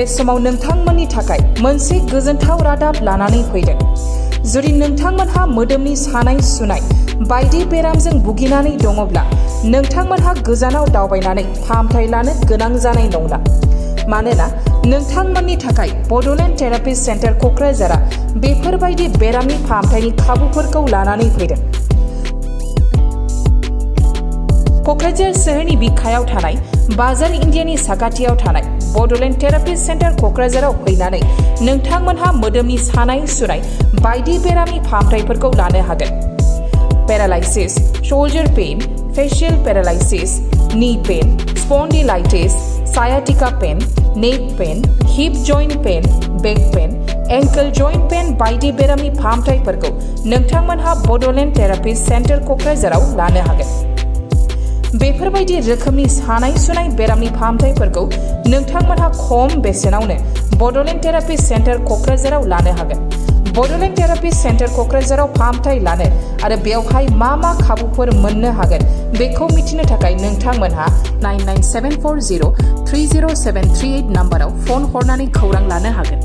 बे समाव नोंथांमोननि थाखाय मोनसे गोजोनथाव रादाब लानानै फैदों। जुदि नोंथांमोनहा मोदोमनि सानाय सुनाय बायदि बेरामजों भुगिनानै दङब्ला नोंथांमोनहा गोजानाव दावबायनानै फाहामथाय लानो गोनां जानाय नंला। मानोना नोंथांमोननि थाखाय बड'लेण्ड थेरापि सेन्टार क'क्राझारआ बेफोरबायदि बेरामनि फाहामथायनि खाबुफोरखौ लानानै फैदों। क'क्राझार सोहोरनि बिखायाव थानाय बाजार इन्डियानि साखाथियाव थानाय बड'लेण्ड थेरापि सेन्टार क'क्राझाराव फैनानै नोंथांमोनहा मोदोमनि सानाय सुनाय बायदि बेरामनि फाहामथायफोरखौ लानो हागोन। Paralysis, shoulder pain, facial paralysis, knee pain, spondylitis, sciatica pain, neck pain, hip joint pain, back pain, ankle joint pain बायदि बेरामनि फाहामथायफोरखौ नोंथांमोनहा बड'लेण्ड थेरापि सेन्टार क'क्राझाराव लानो हागोन। बेफोरबायदि रोखोमनि सानाय सुनाय बेरामनि फाहामथायफोरखौ नोंथांमोनहा खम बेसेनावनो बड'लेण्ड थेरापि सेन्टार क'क्राझाराव लानो हागोन। बड'लेण्ड थेरापि सेन्टार क'क्राझाराव फाहामथाय लानो आरो बेवहाय मा खाबुफोर मोननो हागोन बेखौ मिथिनो थाखाय नोंथांमोनहा 99740307338 नाम्बाराव फन हरनानै खौरां लानो हागोन।